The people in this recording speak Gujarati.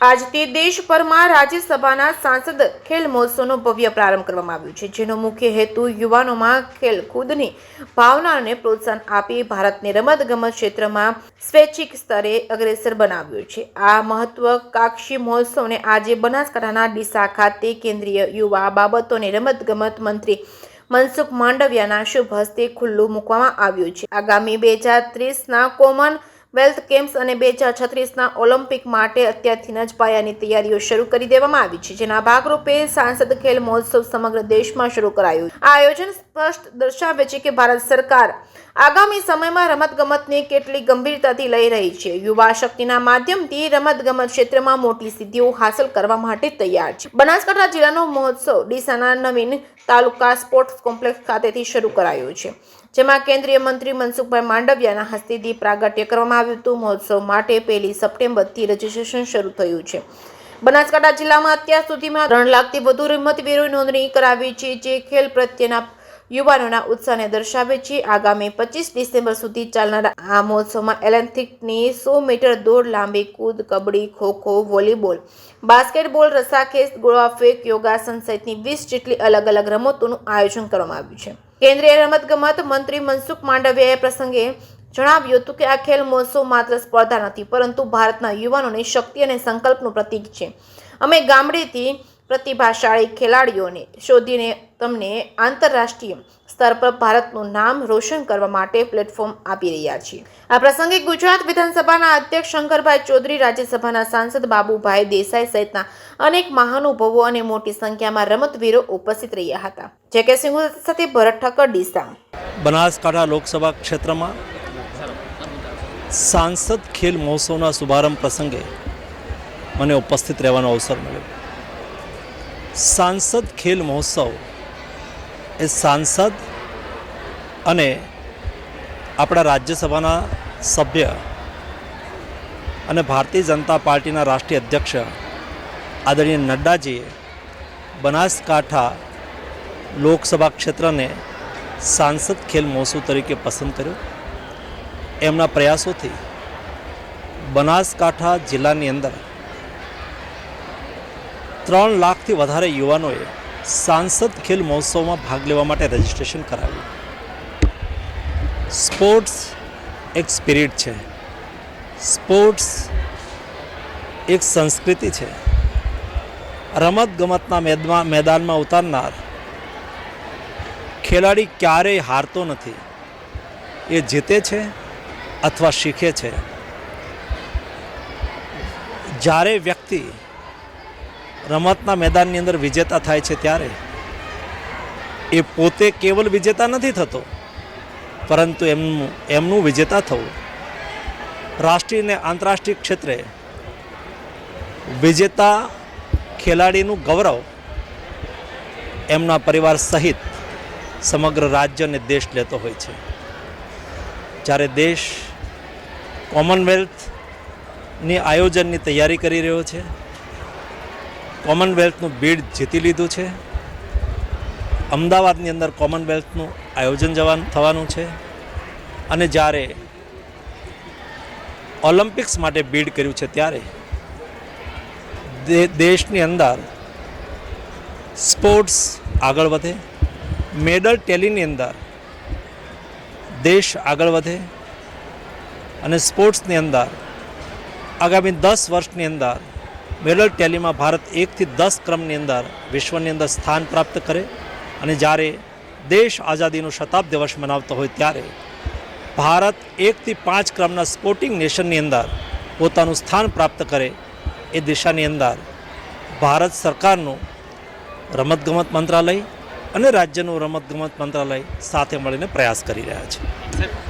આજથી દેશભરમાં રાજ્યસભાના સાંસદ ખેલ મહોત્સવનો ભવ્ય પ્રારંભ કરવામાં આવ્યો છે, જેનો મુખ્ય હેતુ યુવાનોમાં ખેલકૂદની ભાવનાને પ્રોત્સાહન આપી ભારતને રમતગમત ક્ષેત્રમાં સ્વૈચ્છિક સ્તરે અગ્રેસર બનાવ્યો છે. આ મહત્વાકાંક્ષી મહોત્સવને આજે બનાસકાંઠાના ડીસા ખાતે કેન્દ્રીય યુવા બાબતો અને રમતગમત મંત્રી મનસુખ માંડવિયાના શુભ હસ્તે ખુલ્લું મૂકવામાં આવ્યું છે. આગામી 2030ના કોમનવેલ્થ ગેમ્સ અને 2036ના ઓલિમ્પિક માટે અત્યારથી જ પાયાની તૈયારીઓ શરૂ કરી દેવામાં આવી છે, જેના ભાગરૂપે સાંસદ ખેલ મહોત્સવ સમગ્ર દેશમાં શરૂ કરાયું. આ આયોજન સ્પષ્ટ દર્શાવે છે કે ભારત સરકાર આગામી સમયમાં રમતગમતને કેટલી ગંભીરતાથી લઈ રહી છે. યુવા શક્તિના માધ્યમથી રમતગમત ક્ષેત્રમાં મોટી સિદ્ધિઓ હાંસલ કરવા માટે તૈયાર છે. બનાસકાંઠા જિલ્લાનો મહોત્સવ ડીસાના નવીન તાલુકા સ્પોર્ટ્સ કોમ્પ્લેક્સ ખાતેથી શરૂ કરાયો છે, જેમાં કેન્દ્રીય મંત્રી મનસુખભાઈ માંડવિયાના હસ્તે દીપ પ્રાગટ્ય કરવામાં આવ્યું હતું. મહોત્સવ માટે 1 સપ્ટેમ્બરથી રજીસ્ટ્રેશન શરૂ થયું છે. બનાસકાંઠા જિલ્લામાં અત્યાર સુધીમાં 3 લાખથી વધુ રમતવીરોએ નોંધણી કરાવી છે, જે ખેલ પ્રત્યેના યુવાનોના ઉત્સાહને દર્શાવે છે. આગામી 25 ડિસેમ્બર સુધી ચાલનારા આ મહોત્સવમાં એથ્લેટિક્સની 100 મીટર દોડ, લાંબી કૂદ, કબડ્ડી, ખોખો, વોલીબોલ, બાસ્કેટબોલ, રસ્સાખેંચ, ગોળાફેંક, યોગાસન સહિતની 20 જેટલી અલગ અલગ રમતોનું આયોજન કરવામાં આવ્યું છે. કેન્દ્રીય રમતગમત મંત્રી મનસુખ માંડવિયાએ પ્રસંગે જણાવ્યું હતું કે આ ખેલ મહોત્સવ માત્ર સ્પર્ધા નથી, પરંતુ ભારતના યુવાનોની શક્તિ અને સંકલ્પનું પ્રતીક છે. અમે ગામડેથી પ્રતિભાશાળી ખેલાડીઓને શોધીને તમને આંતરરાષ્ટ્રીય સ્તર પર ભારતનું નામ રોશન કરવા માટે પ્લેટફોર્મ આપી રહ્યા છીએ. આ પ્રસંગે ગુજરાત વિધાનસભાના અધ્યક્ષ શંકરભાઈ ચૌધરી, રાજ્યસભાના સાંસદ બાબુભાઈ દેસાઈ સહિતના અનેક મહાનુભાવો અને મોટી સંખ્યામાં રમતવીરો ઉપસ્થિત રહ્યા હતા. જે.કે. સિંઘુ સાથે ભરત ઠક્કર, ડીસા. બનાસકાંઠા લોકસભા ક્ષેત્રમાં સાંસદ ખેલ મહોત્સવના શુભારંભ પ્રસંગે મને ઉપસ્થિત રહેવાનો અવસર મળ્યો. સાંસદ ખેલ મહોત્સવ એ સાંસદ અને આપણા રાજ્યસભાના સભ્ય અને ભારતીય જનતા પાર્ટીના રાષ્ટ્રીય અધ્યક્ષ આદરણીય નડ્ડાજીએ બનાસકાંઠા લોકસભા ક્ષેત્રને સાંસદ ખેલ મહોત્સવ તરીકે પસંદ કર્યો. એમના પ્રયાસોથી બનાસકાંઠા જિલ્લાની અંદર 3 લાખથી વધારે યુવાનોએ સાંસદ ખેલ મહોત્સવમાં ભાગ લેવા માટે રજીસ્ટ્રેશન કરાવ્યું. સ્પોર્ટ્સ એક સ્પિરિટ છે, સ્પોર્ટ્સ એક સંસ્કૃતિ છે. રમતગમતના મેદાનમાં ઉતારનાર ખેલાડી ક્યારેય હારતો નથી, એ જીતે છે અથવા શીખે છે. જ્યારે વ્યક્તિ રમતના મેદાનની અંદર વિજેતા થાય છે ત્યારે એ પોતે કેવલ વિજેતા નથી થતો, પરંતુ એમનું વિજેતા થવું રાષ્ટ્રીય અને આંતરરાષ્ટ્રીય ક્ષેત્રે વિજેતા ખેલાડીનું ગૌરવ એમના પરિવાર સહિત સમગ્ર રાજ્ય અને દેશ લેતો હોય છે. જ્યારે દેશ કોમનવેલ્થની આયોજનની તૈયારી કરી રહ્યો છે, કોમનવેલ્થનું બીડ જીતી લીધું છે, અમદાવાદની અંદર કોમનવેલ્થનું આયોજન થવાનું છે, અને જ્યારે ઓલિમ્પિક્સ માટે બીડ કર્યું છે ત્યારે દેશની અંદર સ્પોર્ટ્સ આગળ વધે, મેડલ ટેલીની અંદર દેશ આગળ વધે અને સ્પોર્ટ્સની અંદર આગામી 10 વર્ષની અંદર મેડલ ટેલીમાં ભારત 1 થી 10 ક્રમની અંદર વિશ્વની અંદર સ્થાન પ્રાપ્ત કરે. અને જ્યારે દેશ આઝાદીનું શતાબ્દી વર્ષ મનાવતો હોય ત્યારે ભારત 1 થી 5 ક્રમના સ્પોર્ટિંગ નેશનની અંદર પોતાનું સ્થાન પ્રાપ્ત કરે, એ દિશાની અંદર ભારત સરકારનું રમતગમત મંત્રાલય અને રાજ્યનું રમતગમત મંત્રાલય સાથે મળીને પ્રયાસ કરી રહ્યા છે.